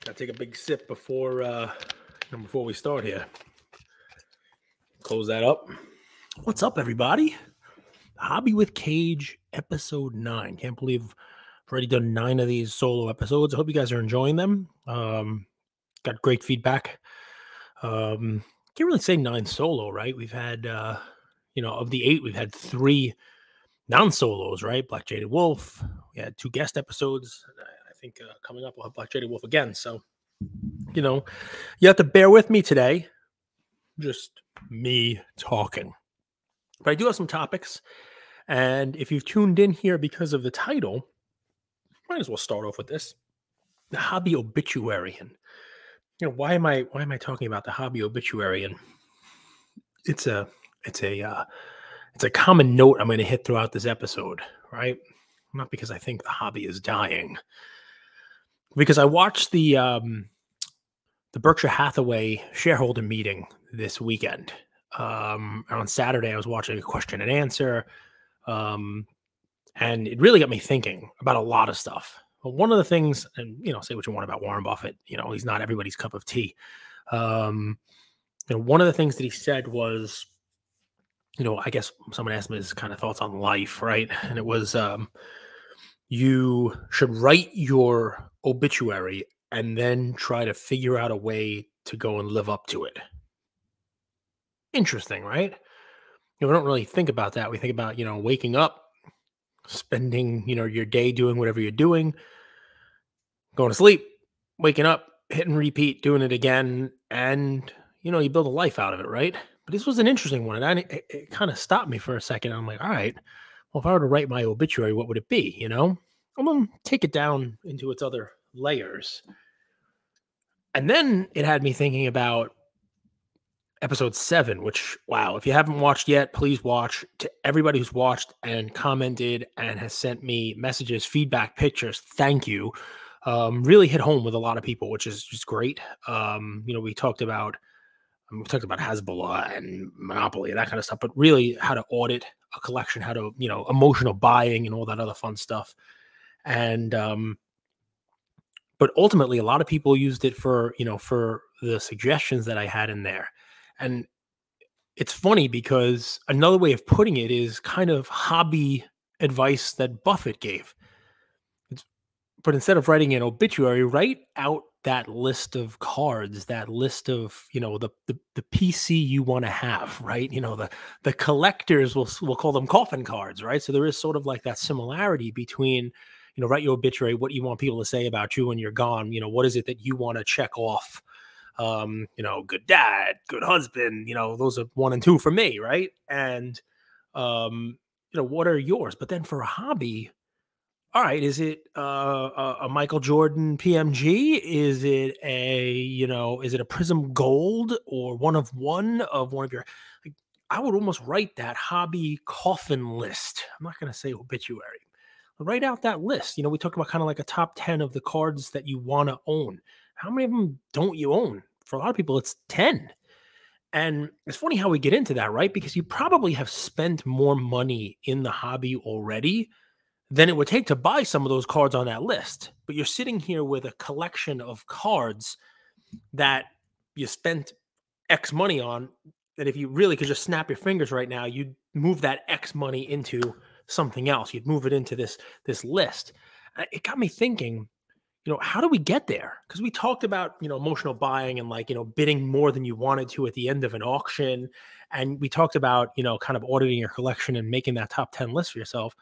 Gotta take a big sip before we start here. Close that up. What's up, everybody? Hobby with Cage, episode 9. Can't believe I've already done 9 of these solo episodes. I hope you guys are enjoying them. Got great feedback. Can't really say 9 solo, right? We've had, of the 8, we've had 3 non-solos, right? Black Jaded Wolf. We had 2 guest episodes. I think coming up we'll have Black Jaded Wolf again. So, you have to bear with me today. Just me talking. But I do have some topics. And if you've tuned in here because of the title, might as well start off with this. The hobby obituary. And why am I talking about the hobby obituary? And it's a common note I'm going to hit throughout this episode, right? Not because I think the hobby is dying, because I watched the Berkshire Hathaway shareholder meeting this weekend. On Saturday, I was watching a question and answer, and it really got me thinking about a lot of stuff. But one of the things, and say what you want about Warren Buffett, he's not everybody's cup of tea. One of the things that he said was, I guess someone asked me his kind of thoughts on life, right? And it was, you should write your obituary and then try to figure out a way to go and live up to it. Interesting, right? We don't really think about that. We think about, waking up, spending, your day doing whatever you're doing, going to sleep, waking up, hitting repeat, doing it again, and, you build a life out of it, right? But this was an interesting one, and it kind of stopped me for a second. I'm like, all right, well, if I were to write my obituary, what would it be, I'm going to take it down into its other layers. And then it had me thinking about episode 7, which, wow, if you haven't watched yet, please watch. To everybody who's watched and commented and has sent me messages, feedback, pictures, thank you. Really hit home with a lot of people, which is just great. We talked about Hezbollah and Monopoly and that kind of stuff, but really how to audit a collection, how to, emotional buying and all that other fun stuff. And, but ultimately a lot of people used it for the suggestions that I had in there. And it's funny because another way of putting it is kind of hobby advice that Buffett gave. But instead of writing an obituary, write out that list of cards, that list of, the PC you want to have, right? The collectors we'll call them coffin cards, right? So there is sort of like that similarity between, write your obituary, what you want people to say about you when you're gone. What is it that you want to check off? Good dad, good husband, those are 1 and 2 for me, right? And, what are yours? But then for a hobby, all right, is it a Michael Jordan PMG? Is it a Prism Gold or one of one of your, I would almost write that hobby coffin list. I'm not going to say obituary. Write out that list. We talk about kind of like a top 10 of the cards that you want to own. How many of them don't you own? For a lot of people, it's 10. And it's funny how we get into that, right? Because you probably have spent more money in the hobby already than it would take to buy some of those cards on that list. But you're sitting here with a collection of cards that you spent X money on, that if you really could just snap your fingers right now, you'd move that X money into something else. You'd move it into this list. It got me thinking, how do we get there? Because we talked about, emotional buying and bidding more than you wanted to at the end of an auction. And we talked about, kind of auditing your collection and making that top 10 list for yourself.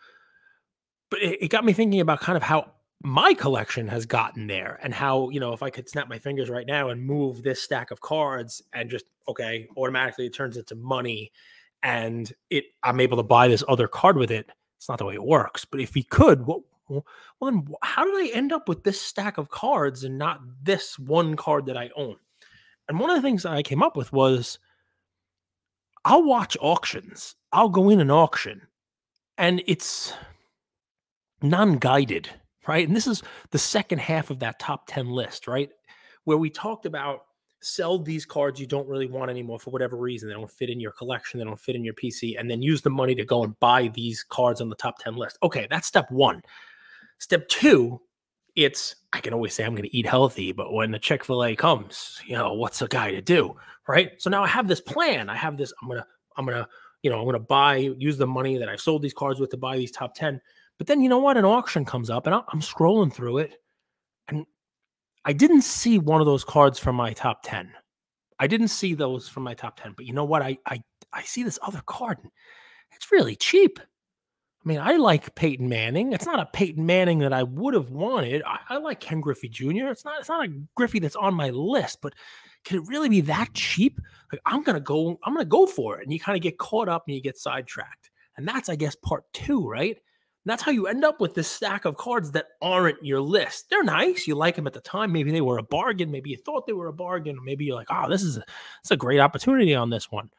But it got me thinking about kind of how my collection has gotten there and how, if I could snap my fingers right now and move this stack of cards and just, okay, automatically it turns into money and I'm able to buy this other card with it. It's not the way it works. But if we could, well, then how did I end up with this stack of cards and not this one card that I own? And one of the things that I came up with was I'll watch auctions. I'll go in an auction and it's non-guided, right? And this is the second half of that top 10 list, right? Where we talked about sell these cards you don't really want anymore for whatever reason. They don't fit in your collection. They don't fit in your PC. And then use the money to go and buy these cards on the top 10 list. Okay, that's step 1. Step 2 I can always say I'm going to eat healthy, but when the Chick-fil-A comes, what's a guy to do? Right. So now I have this plan. I have this, I'm going to, I'm going to use the money that I've sold these cards with to buy these top 10. But then you know what? An auction comes up and I'm scrolling through it and I didn't see one of those cards from my top 10. I didn't see those from my top 10, but you know what? I see this other card. And it's really cheap. I mean, I like Peyton Manning. It's not a Peyton Manning that I would have wanted. I like Ken Griffey Jr. It's not a Griffey that's on my list, but can it really be that cheap? Like I'm gonna go for it. And you kind of get caught up and you get sidetracked. And that's, I guess, part 2, right? And that's how you end up with this stack of cards that aren't your list. They're nice. You like them at the time. Maybe they were a bargain. Maybe you thought they were a bargain. Or maybe you're like, oh, this is a great opportunity on this one.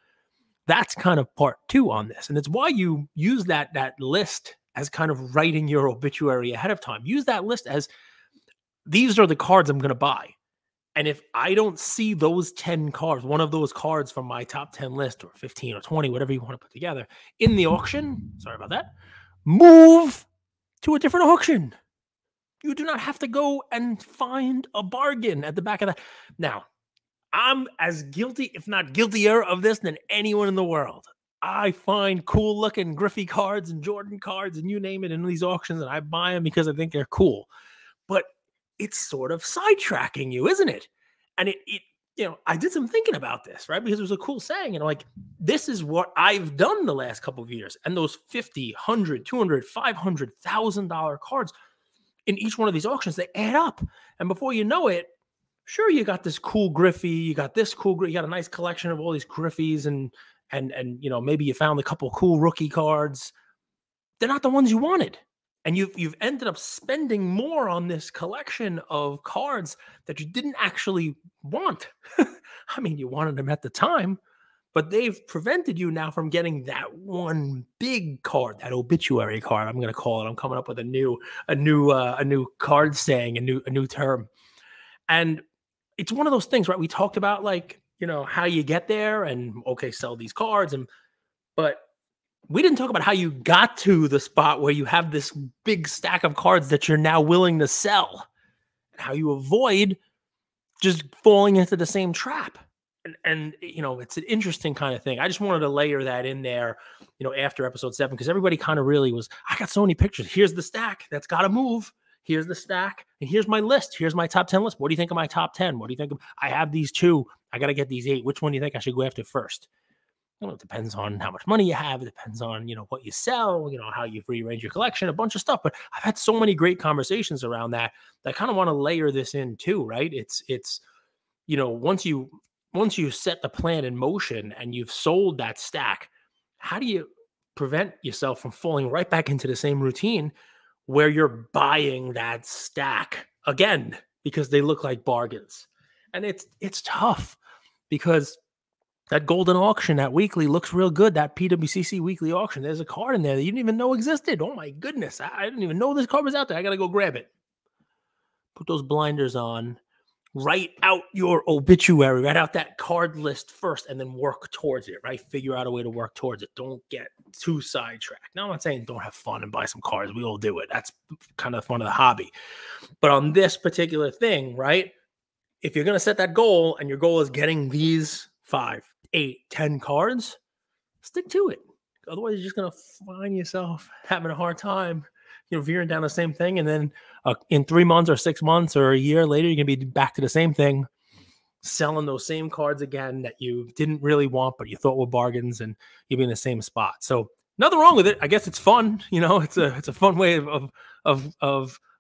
That's kind of part 2 on this. And it's why you use that list as kind of writing your obituary ahead of time. Use that list as these are the cards I'm going to buy. And if I don't see those 10 cards, one of those cards from my top 10 list or 15 or 20, whatever you want to put together in the auction, sorry about that, move to a different auction. You do not have to go and find a bargain at the back of that. Now, I'm as guilty, if not guiltier of this than anyone in the world. I find cool looking Griffey cards and Jordan cards and you name it in these auctions and I buy them because I think they're cool. But it's sort of sidetracking you, isn't it? And I did some thinking about this, right? Because it was a cool saying, like, this is what I've done the last couple of years. And those $50, $100, $200, $500,000 cards in each one of these auctions, they add up. And before you know it, sure, you got this cool Griffey, you got a nice collection of all these Griffies and maybe you found a couple cool rookie cards. They're not the ones you wanted. And you've ended up spending more on this collection of cards that you didn't actually want. I mean, you wanted them at the time, but they've prevented you now from getting that one big card, that obituary card, I'm going to call it. I'm coming up with a new card saying, a new term. And it's one of those things, right? We talked about how you get there and okay, sell these cards. But we didn't talk about how you got to the spot where you have this big stack of cards that you're now willing to sell and how you avoid just falling into the same trap. And it's an interesting kind of thing. I just wanted to layer that in there, after episode 7, because everybody kind of really was, I got so many pictures. Here's the stack that's got to move. Here's the stack, and here's my list. Here's my top 10 list. What do you think of my top 10? What do you think of? I have these 2. I got to get these 8. Which one do you think I should go after first? It depends on how much money you have. It depends on, what you sell, how you've rearranged your collection, a bunch of stuff. But I've had so many great conversations around that I kind of want to layer this in too, right? It's once you set the plan in motion and you've sold that stack, how do you prevent yourself from falling right back into the same routine where you're buying that stack again because they look like bargains? And it's tough because that golden auction, that weekly, looks real good. That PWCC weekly auction, there's a card in there that you didn't even know existed. Oh my goodness, I didn't even know this card was out there. I got to go grab it. Put those blinders on. Write out your obituary. Write out that card list first and then work towards it, right? Figure out a way to work towards it. Don't get too sidetracked. Now, I'm not saying don't have fun and buy some cards. We all do it. That's kind of the fun of the hobby. But on this particular thing, right, if you're going to set that goal and your goal is getting these 5, 8, 10 cards, stick to it. Otherwise, you're just going to find yourself having a hard time, veering down the same thing. And then in 3 months or 6 months or a year later, you're going to be back to the same thing, selling those same cards again that you didn't really want, but you thought were bargains, and you'll be in the same spot. So nothing wrong with it. I guess it's fun. It's a fun way of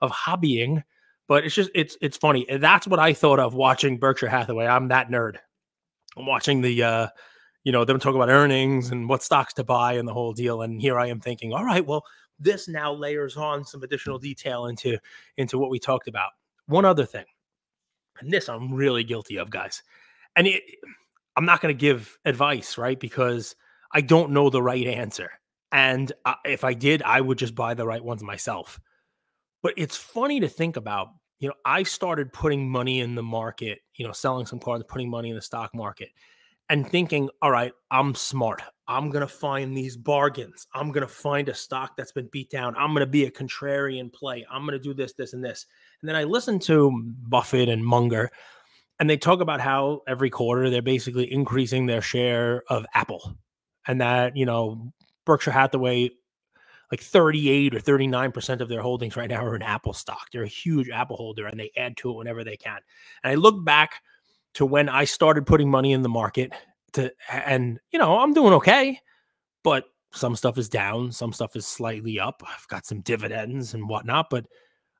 hobbying, but it's funny. And that's what I thought of watching Berkshire Hathaway. I'm that nerd. I'm watching the, them talk about earnings and what stocks to buy and the whole deal. And here I am thinking, all right, well, this now layers on some additional detail into what we talked about. One other thing, and this I'm really guilty of, guys. And I'm not going to give advice, right? Because I don't know the right answer. And if I did, I would just buy the right ones myself. But it's funny to think about. I started putting money in the market, selling some cards, putting money in the stock market and thinking, all right, I'm smart. I'm going to find these bargains. I'm going to find a stock that's been beat down. I'm going to be a contrarian play. I'm going to do this, this, and this. And then I listened to Buffett and Munger, and they talk about how every quarter they're basically increasing their share of Apple, and that, Berkshire Hathaway, like 38 or 39% of their holdings right now are in Apple stock. They're a huge Apple holder, and they add to it whenever they can. And I look back to when I started putting money in the market and I'm doing okay, but some stuff is down, some stuff is slightly up. I've got some dividends and whatnot, but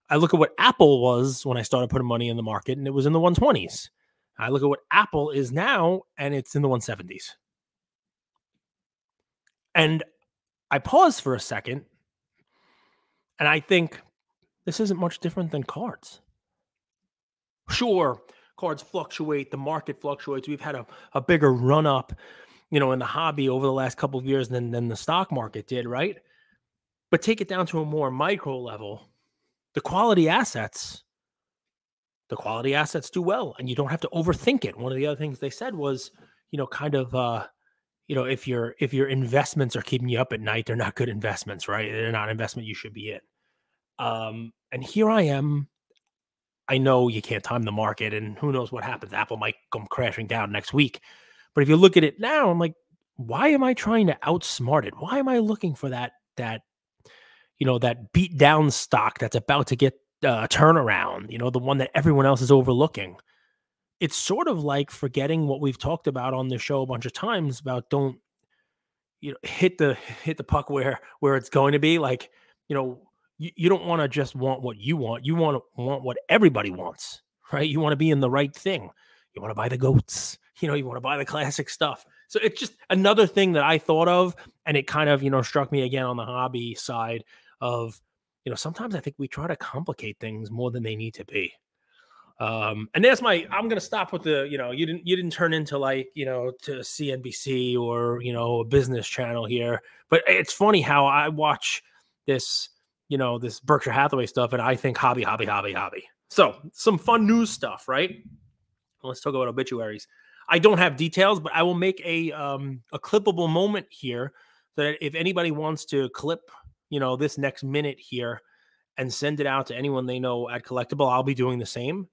I look at what Apple was when I started putting money in the market, and it was in the 120s. I look at what Apple is now, and it's in the 170s. And I pause for a second, and I think this isn't much different than cards. Sure, cards fluctuate, the market fluctuates. We've had a bigger run up, in the hobby over the last couple of years than the stock market did, right? But take it down to a more micro level. The quality assets do well, and you don't have to overthink it. One of the other things they said was, if your investments are keeping you up at night, they're not good investments, right? They're not an investment you should be in. And here I am. I know you can't time the market, and who knows what happens. Apple might come crashing down next week. But if you look at it now, I'm like, why am I trying to outsmart it? Why am I looking for that beat down stock that's about to get a turnaround, the one that everyone else is overlooking? It's sort of like forgetting what we've talked about on the show a bunch of times about don't, hit the puck where it's going to be. Like, you don't want to just want what you want. You want what everybody wants, right? You want to be in the right thing. You want to buy the goats, you want to buy the classic stuff. So it's just another thing that I thought of, and it kind of, struck me again on the hobby side of, sometimes I think we try to complicate things more than they need to be. And that's I'm going to stop with the, you didn't turn into like, to CNBC or, a business channel here, but it's funny how I watch this, this Berkshire Hathaway stuff, and I think hobby. So some fun news stuff, right? Let's talk about obituaries. I don't have details, but I will make a clippable moment here so that if anybody wants to clip, this next minute here and send it out to anyone they know at Collectible, I'll be doing the same.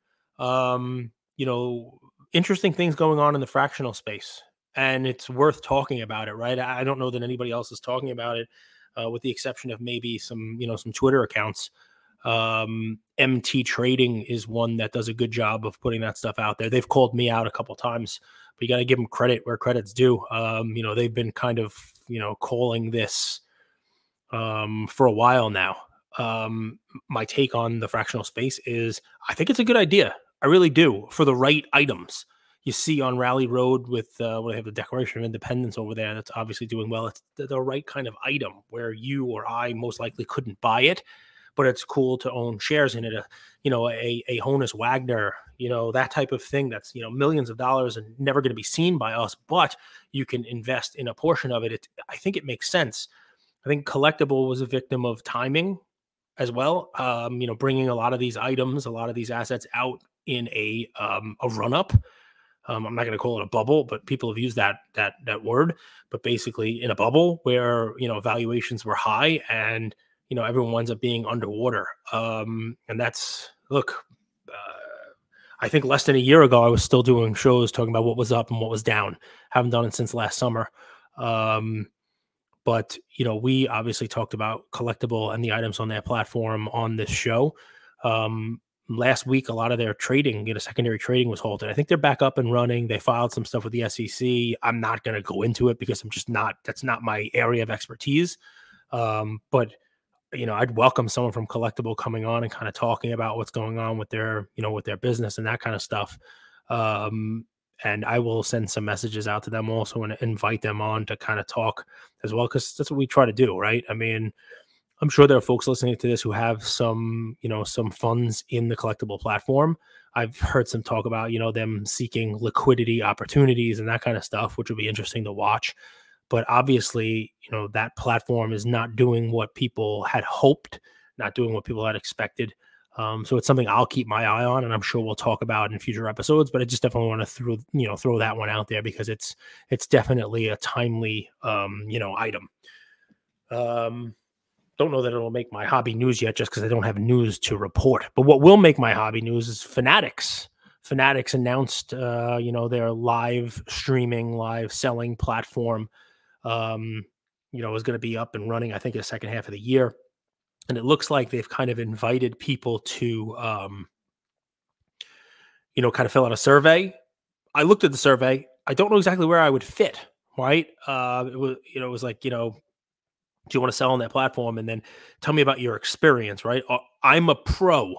Interesting things going on in the fractional space, and it's worth talking about it, right? I don't know that anybody else is talking about it, with the exception of maybe some Twitter accounts. MT Trading is one that does a good job of putting that stuff out there. They've called me out a couple times, but you got to give them credit where credit's due. They've been kind of, calling this, for a while now. My take on the fractional space is I think it's a good idea. I really do, for the right items. You see on Rally Road with what they have, the Declaration of Independence over there, that's obviously doing well. It's the right kind of item where you or I most likely couldn't buy it, but it's cool to own shares in it. A Honus Wagner, that type of thing that's, millions of dollars and never going to be seen by us, but you can invest in a portion of it. I think it makes sense. I think Collectible was a victim of timing as well. Bringing a lot of these items, a lot of these assets out in a run up. I'm not going to call it a bubble, but people have used that word. But basically, in a bubble where valuations were high and everyone winds up being underwater. And that's I think less than a year ago, I was still doing shows talking about what was up and what was down. Haven't done it since last summer. But we obviously talked about Collectible and the items on their platform on this show. Last week, a lot of their trading, secondary trading was halted. I think they're back up and running. They filed some stuff with the SEC. I'm not going to go into it because that's not my area of expertise. But I'd welcome someone from Collectible coming on and kind of talking about what's going on with their, with their business and that kind of stuff. And I will send some messages out to them also and invite them on to kind of talk as well, because that's what we try to do, right? I mean, I'm sure there are folks listening to this who have some, some funds in the Collectible platform. I've heard some talk about, them seeking liquidity opportunities and that kind of stuff, which would be interesting to watch. But obviously, that platform is not doing what people had hoped, not doing what people had expected. So it's something I'll keep my eye on, and I'm sure we'll talk about in future episodes. But I just definitely want to throw that one out there because it's definitely a timely, item. don't know that it'll make my hobby news yet just because I don't have news to report. But what will make my hobby news is Fanatics. Fanatics announced, their live streaming, live selling platform, is going to be up and running, I think, in the second half of the year. And it looks like they've kind of invited people to, kind of fill out a survey. I looked at the survey. I don't know exactly where I would fit, right? It was like, do you want to sell on that platform? And then tell me about your experience, right? I'm a pro.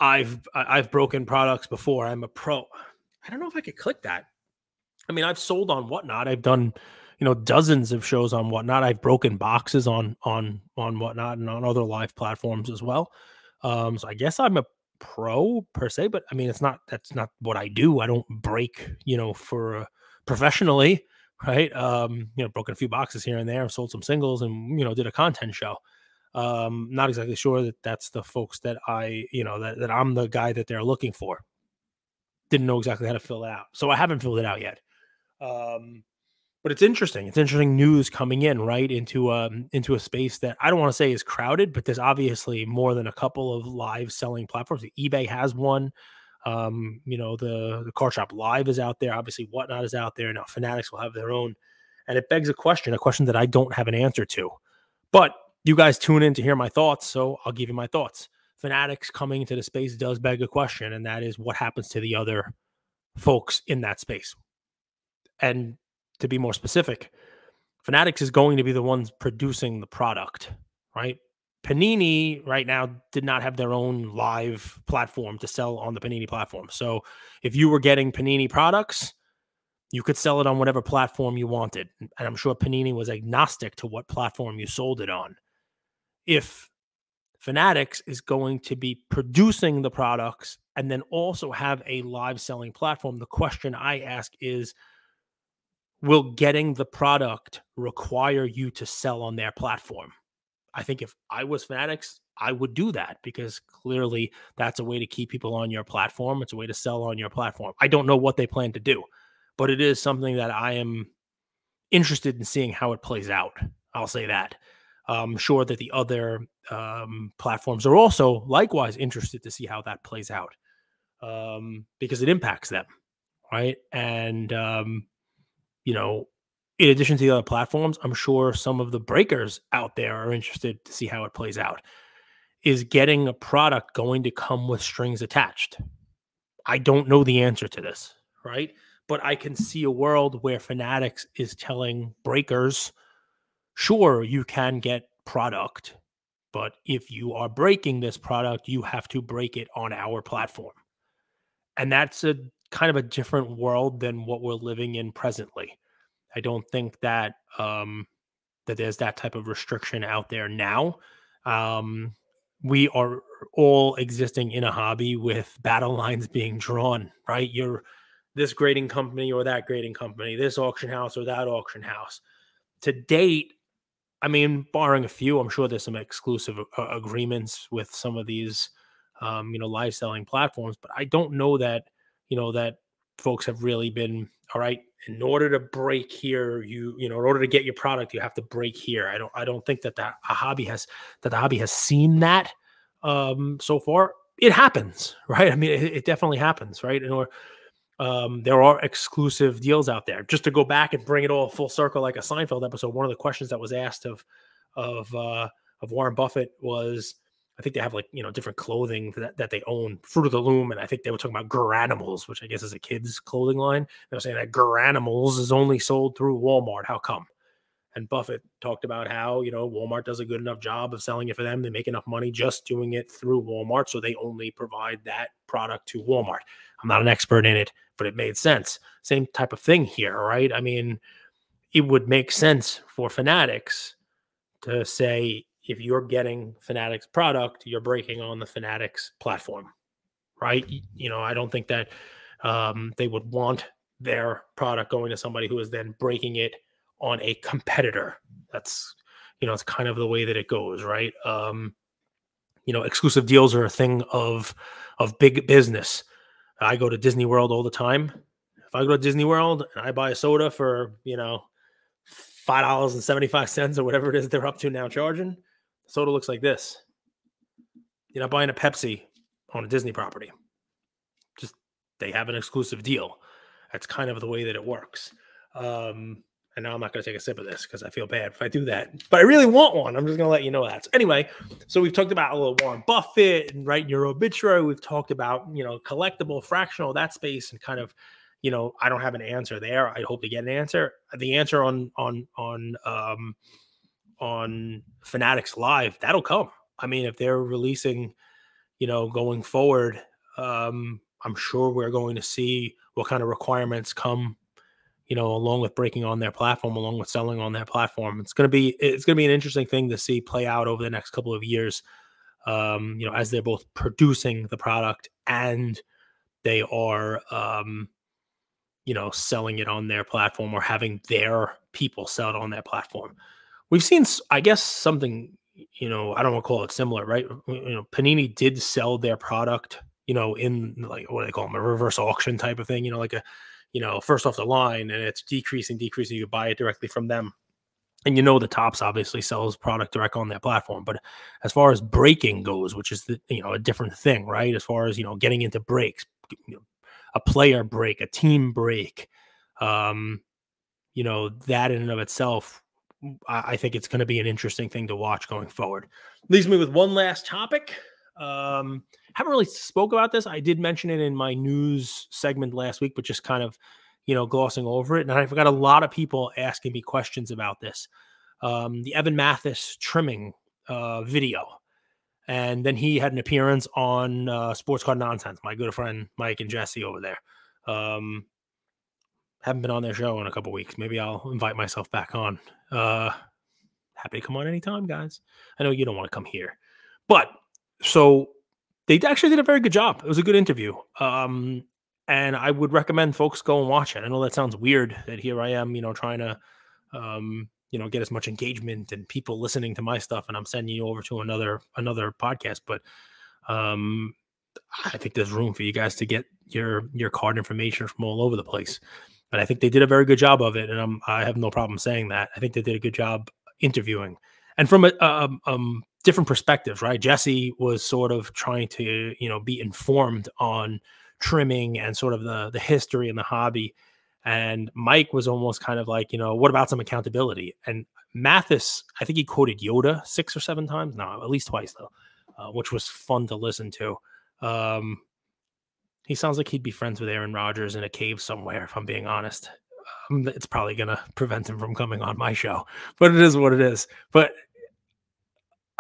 I've broken products before. I'm a pro. I don't know if I could click that. I mean, I've sold on Whatnot. I've done, dozens of shows on Whatnot. I've broken boxes on Whatnot and on other live platforms as well. So I guess I'm a pro per se, but I mean, that's not what I do. I don't break, for professionally. Right. Broken a few boxes here and there, sold some singles and, did a content show. Not exactly sure that that's the folks that that I'm the guy that they're looking for. Didn't know exactly how to fill it out. So I haven't filled it out yet. But it's interesting. It's interesting news coming in, right, into a space that I don't want to say is crowded, but there's obviously more than a couple of live selling platforms. eBay has one. The Card Shop Live is out there. Obviously, Whatnot is out there. Now, Fanatics will have their own. And it begs a question that I don't have an answer to. But you guys tune in to hear my thoughts, so I'll give you my thoughts. Fanatics coming into the space does beg a question, and that is what happens to the other folks in that space. And to be more specific, Fanatics is going to be the ones producing the product, right? Panini right now did not have their own live platform to sell on the Panini platform. So if you were getting Panini products, you could sell it on whatever platform you wanted. And I'm sure Panini was agnostic to what platform you sold it on. If Fanatics is going to be producing the products and then also have a live selling platform, the question I ask is, will getting the product require you to sell on their platform? I think if I was Fanatics, I would do that because clearly that's a way to keep people on your platform. It's a way to sell on your platform. I don't know what they plan to do, but it is something that I am interested in seeing how it plays out. I'll say that. I'm sure that the other platforms are also likewise interested to see how that plays out because it impacts them, right? And, in addition to the other platforms, I'm sure some of the breakers out there are interested to see how it plays out. Is getting a product going to come with strings attached? I don't know the answer to this, right? But I can see a world where Fanatics is telling breakers, sure, you can get product, but if you are breaking this product, you have to break it on our platform. And that's a kind of a different world than what we're living in presently. I don't think that that there's that type of restriction out there now. We are all existing in a hobby with battle lines being drawn, right? You're this grading company or that grading company, this auction house or that auction house. To date, I mean, barring a few, I'm sure there's some exclusive agreements with some of these, live selling platforms, but I don't know that, that folks have really been, all right, in order to break here, in order to get your product, you have to break here. I don't think that the hobby has seen that so far. It happens, right? I mean, it definitely happens, right? There are exclusive deals out there. Just to go back and bring it all full circle, like a Seinfeld episode, one of the questions that was asked of Warren Buffett was, I think they have different clothing that they own, Fruit of the Loom, and I think they were talking about Garanimals, which I guess is a kid's clothing line. They were saying that Garanimals is only sold through Walmart. How come? And Buffett talked about how, Walmart does a good enough job of selling it for them. They make enough money just doing it through Walmart. So they only provide that product to Walmart. I'm not an expert in it, but it made sense. Same type of thing here, right? I mean, it would make sense for Fanatics to say, if you're getting Fanatics product, you're breaking on the Fanatics platform, right? I don't think that they would want their product going to somebody who is then breaking it on a competitor. That's, it's kind of the way that it goes, right? Exclusive deals are a thing of big business. I go to Disney World all the time. If I go to Disney World and I buy a soda for, $5.75 or whatever it is they're up to now charging, Soda looks like this. You're not buying a Pepsi on a Disney property. Just they have an exclusive deal. That's kind of the way that it works. And now I'm not going to take a sip of this because I feel bad if I do that. But I really want one. I'm just going to let you know that. So anyway, so we've talked about a little Warren Buffett and writing your obituary. We've talked about, collectible, fractional, that space, and kind of, I don't have an answer there. I hope to get an answer. The answer on Fanatics Live, that'll come. I mean, if they're releasing, going forward, I'm sure we're going to see what kind of requirements come, along with breaking on their platform, along with selling on their platform. It's going to be an interesting thing to see play out over the next couple of years, as they're both producing the product and they are, selling it on their platform or having their people sell it on their platform. We've seen, I guess, something, I don't want to call it similar, right? Panini did sell their product, in like, what do they call them? A reverse auction type of thing, like a, first off the line, and it's decreasing. You buy it directly from them. And the Topps obviously sells product direct on their platform. But as far as breaking goes, which is a different thing, right? As far as, getting into breaks, a player break, a team break, that in and of itself, I think it's going to be an interesting thing to watch going forward. Leaves me with one last topic. Haven't really spoke about this. I did mention it in my news segment last week, but just kind of, glossing over it. And I've got a lot of people asking me questions about this. The Evan Mathis trimming video. And then he had an appearance on Sports Card Nonsense, my good friend Mike and Jesse over there. Haven't been on their show in a couple weeks. Maybe I'll invite myself back on. Happy to come on anytime, guys. I know you don't want to come here. But so they actually did a very good job. It was a good interview. And I would recommend folks go and watch it. I know that sounds weird that here I am, trying to, get as much engagement and people listening to my stuff, and I'm sending you over to another podcast. But I think there's room for you guys to get your card information from all over the place. And I think they did a very good job of it. And I have no problem saying that. I think they did a good job interviewing. And from a different perspectives, right? Jesse was sort of trying to, be informed on trimming and sort of the history and the hobby. And Mike was almost kind of like, what about some accountability? And Mathis, I think he quoted Yoda 6 or 7 times. No, at least twice though, which was fun to listen to. He sounds like he'd be friends with Aaron Rodgers in a cave somewhere, if I'm being honest. It's probably going to prevent him from coming on my show, but it is what it is. But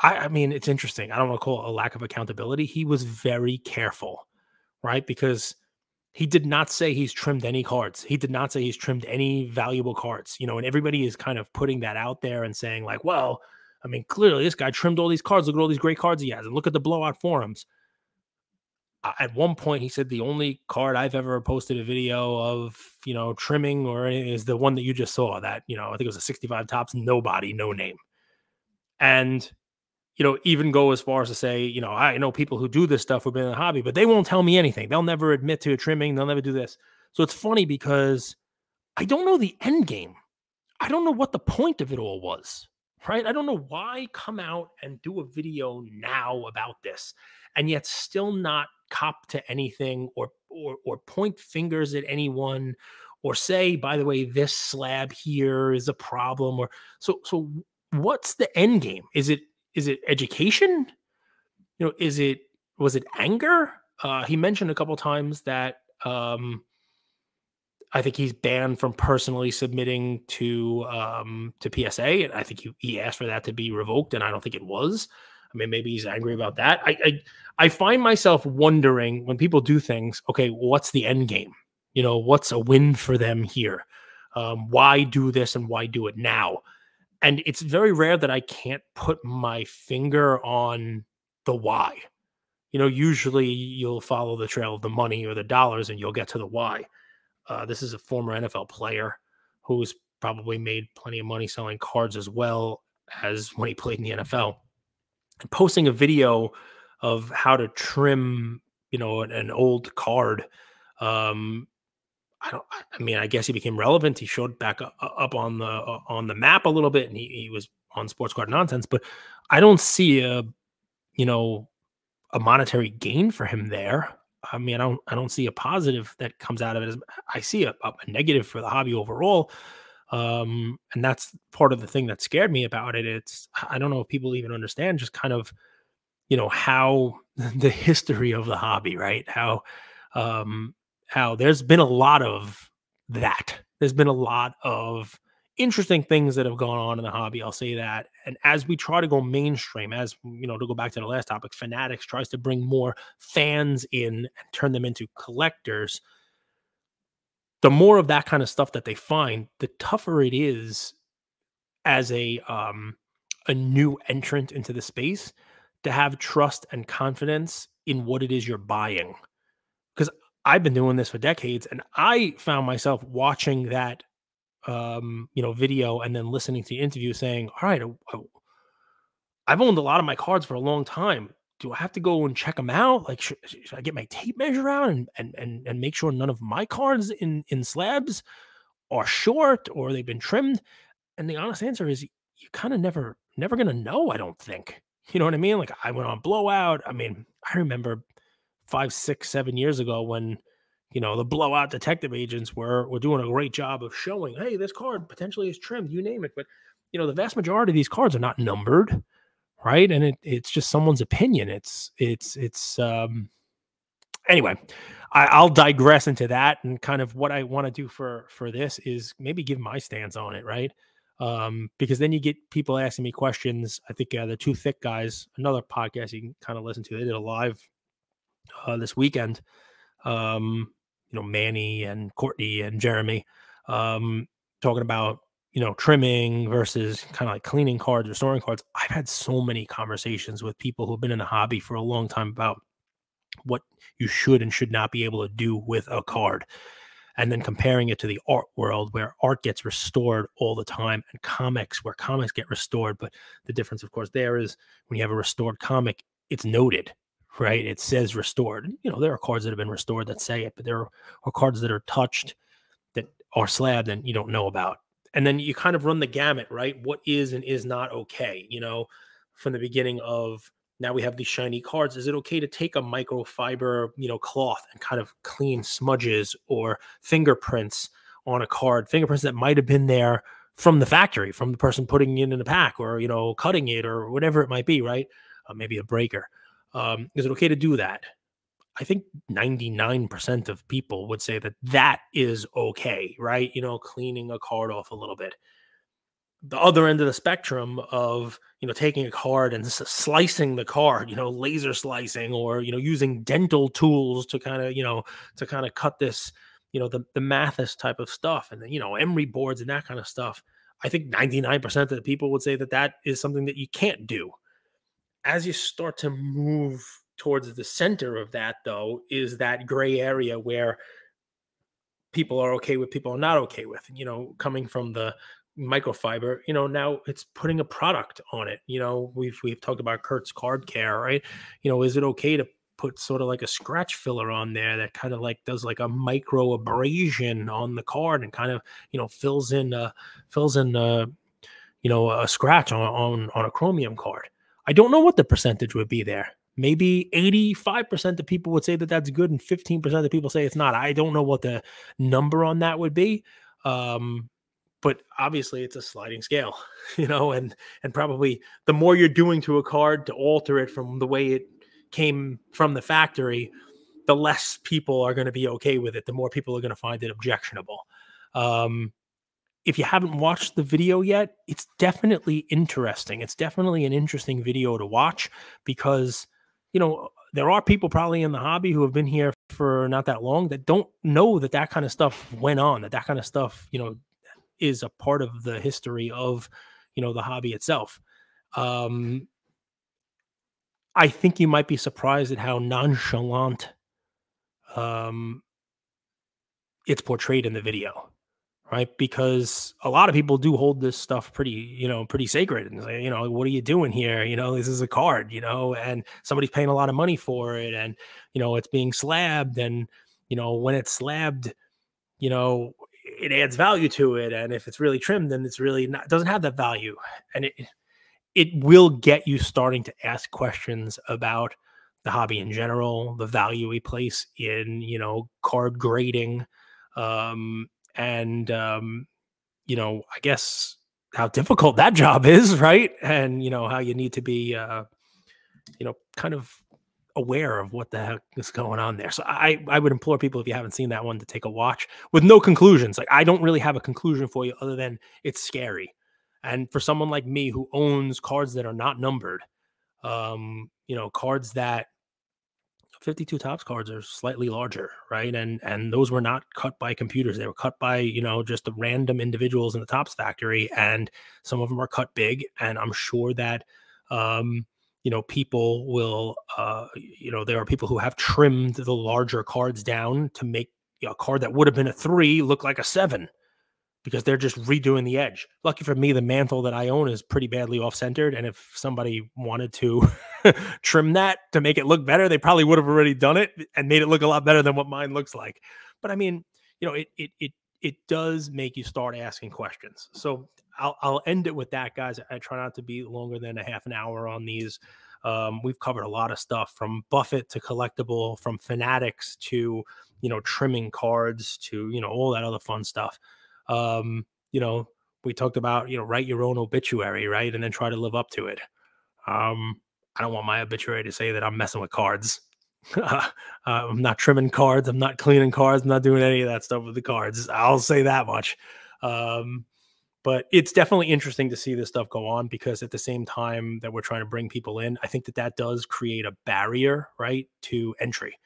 I mean, it's interesting. I don't want to call it a lack of accountability. He was very careful, right? Because he did not say he's trimmed any cards. He did not say he's trimmed any valuable cards, and everybody is kind of putting that out there and saying like, well, I mean, clearly this guy trimmed all these cards. Look at all these great cards he has, and look at the blowout forums. At one point, he said the only card I've ever posted a video of, trimming or anything is the one that you just saw. That, I think it was a 65 Topps, nobody, no name. And, even go as far as to say, I know people who do this stuff who've been in the hobby, but they won't tell me anything. They'll never admit to a trimming. They'll never do this. So it's funny because I don't know the end game. I don't know what the point of it all was, right? I don't know why come out and do a video now about this and yet still not cop to anything or point fingers at anyone or say, by the way, this slab here is a problem. Or so what's the end game? Is it education? Was it anger? He mentioned a couple times that I think he's banned from personally submitting to PSA, and I think he asked for that to be revoked, and I don't think it was. I mean, maybe he's angry about that. I find myself wondering when people do things, okay, what's the end game? What's a win for them here? Why do this and why do it now? And it's very rare that I can't put my finger on the why. Usually you'll follow the trail of the money or the dollars and you'll get to the why. This is a former NFL player who's probably made plenty of money selling cards as well as when he played in the NFL. And posting a video of how to trim, an old card. I guess he became relevant. He showed back up on the map a little bit, and he was on sports card nonsense, but I don't see you know, a monetary gain for him there. I mean, I don't see a positive that comes out of it. I see a negative for the hobby overall. And that's part of the thing that scared me about it. I don't know if people even understand just kind of, how the history of the hobby, right? How there's been a lot of that. There's been a lot of interesting things that have gone on in the hobby. I'll say that. And as we try to go mainstream, as to go back to the last topic, Fanatics tries to bring more fans in and turn them into collectors. The more of that kind of stuff that they find, the tougher it is as a new entrant into the space to have trust and confidence in what it is you're buying. Because I've been doing this for decades, and I found myself watching that video and then listening to the interview saying, all right, I've owned a lot of my cards for a long time. Do I have to go and check them out? Like, should I get my tape measure out and make sure none of my cards in slabs are short or they've been trimmed? And the honest answer is you kind of never gonna know, I don't think. You know what I mean? Like, I went on Blowout. I mean, I remember 5, 6, 7 years ago when the Blowout detective agents were doing a great job of showing, hey, this card potentially is trimmed, you name it. But the vast majority of these cards are not numbered, right? And it's just someone's opinion. Anyway, I'll digress into that, and kind of what I want to do for this is maybe give my stance on it, right? Because then you get people asking me questions. I think the Two Thick Guys, another podcast you can kind of listen to, they did a live this weekend. Manny and Courtney and Jeremy talking about trimming versus kind of like cleaning cards or storing cards. I've had so many conversations with people who've been in the hobby for a long time about what you should and should not be able to do with a card, and then comparing it to the art world where art gets restored all the time, and comics where comics get restored. But the difference, of course, there is when you have a restored comic, it's noted, right? It says restored. There are cards that have been restored that say it, but there are cards that are touched that are slabbed and you don't know about. And then you kind of run the gamut, right? What is and is not okay, from the beginning of, now we have these shiny cards. Is it okay to take a microfiber, cloth and kind of clean smudges or fingerprints on a card, fingerprints that might have been there from the factory, from the person putting it in the pack or, cutting it or whatever it might be, right? Maybe a breaker. Is it okay to do that? I think 99% of people would say that that is okay, right? Cleaning a card off a little bit. The other end of the spectrum of, taking a card and slicing the card, laser slicing, or, using dental tools to kind of cut this, the Mathis type of stuff, and then, emery boards and that kind of stuff. I think 99% of the people would say that that is something that you can't do. As you start to move towards the center of that, though, is that gray area where people are okay with, people are not okay with, coming from the microfiber, now it's putting a product on it. We've talked about Kurt's Card Care, right? Is it okay to put sort of like a scratch filler on there that kind of like does like a micro abrasion on the card and kind of, fills in a scratch on a chromium card? I don't know what the percentage would be there. Maybe 85% of people would say that that's good, and 15% of people say it's not. I don't know what the number on that would be. But obviously it's a sliding scale, and probably the more you're doing to a card to alter it from the way it came from the factory, the less people are going to be okay with it. The more people are going to find it objectionable. If you haven't watched the video yet, it's definitely interesting. It's definitely an interesting video to watch because, there are people probably in the hobby who have been here for not that long that don't know that that kind of stuff went on, that kind of stuff, is a part of the history of, the hobby itself. I think you might be surprised at how nonchalant it's portrayed in the video, right? Because a lot of people do hold this stuff pretty sacred and say, what are you doing here? This is a card, and somebody's paying a lot of money for it, and, it's being slabbed, and, when it's slabbed, it adds value to it. And if it's really trimmed, then it's really not, doesn't have that value. And it will get you starting to ask questions about the hobby in general, the value we place in, card grading, um, and, I guess how difficult that job is, right? And, how you need to be, kind of aware of what the heck is going on there. So I would implore people, if you haven't seen that one, to take a watch with no conclusions. Like, I don't really have a conclusion for you other than it's scary. And for someone like me who owns cards that are not numbered, cards that 52 tops cards are slightly larger, right? And those were not cut by computers. They were cut by, just the random individuals in the tops factory. And some of them are cut big. And I'm sure that people will, there are people who have trimmed the larger cards down to make a card that would have been a 3 look like a 7, because they're just redoing the edge. Lucky for me, the mantle that I own is pretty badly off-centered, and if somebody wanted to trim that to make it look better, they probably would have already done it and made it look a lot better than what mine looks like. But I mean, it does make you start asking questions. So I'll end it with that, guys. I try not to be longer than a half an hour on these. We've covered a lot of stuff, from Buffett to Collectible, from Fanatics to, trimming cards to, all that other fun stuff. We talked about, write your own obituary, right? And then try to live up to it. I don't want my obituary to say that I'm messing with cards. I'm not trimming cards. I'm not cleaning cards. I'm not doing any of that stuff with the cards. I'll say that much. But it's definitely interesting to see this stuff go on, because at the same time that we're trying to bring people in, I think that does create a barrier, right, to entry.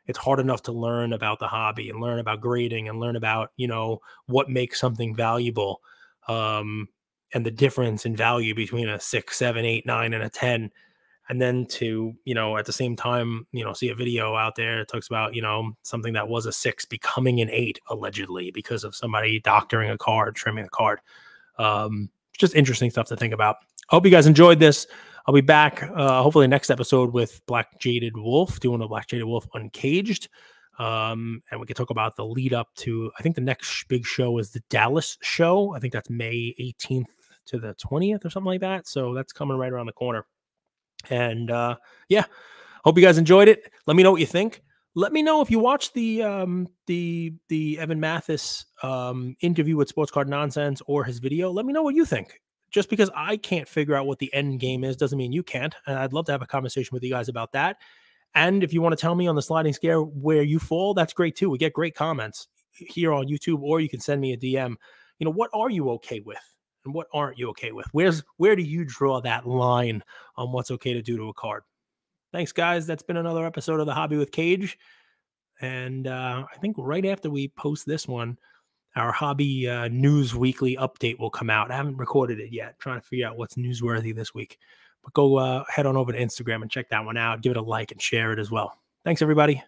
It's hard enough to learn about the hobby and learn about grading and learn about, what makes something valuable, and the difference in value between a 6, 7, 8, 9, and a 10. And then to, at the same time, see a video out there that talks about, something that was a 6 becoming an 8, allegedly, because of somebody doctoring a card, trimming a card. Just interesting stuff to think about. I hope you guys enjoyed this. I'll be back, hopefully next episode, with Black Jaded Wolf, doing a Black Jaded Wolf Uncaged. And we can talk about the lead up to, I think the next big show is the Dallas show. I think that's May 18th to the 20th or something like that. So that's coming right around the corner. And yeah, hope you guys enjoyed it. Let me know what you think. Let me know if you watched the Evan Mathis interview with Sports Card Nonsense, or his video. Let me know what you think. Just because I can't figure out what the end game is doesn't mean you can't. And I'd love to have a conversation with you guys about that. And if you want to tell me on the sliding scale where you fall, that's great too. We get great comments here on YouTube, or you can send me a DM. What are you okay with and what aren't you okay with? Where do you draw that line on what's okay to do to a card? Thanks, guys. That's been another episode of The Hobby with Cage. And I think right after we post this one, our hobby news weekly update will come out. I haven't recorded it yet, trying to figure out what's newsworthy this week. But go head on over to Instagram and check that one out. Give it a like and share it as well. Thanks, everybody.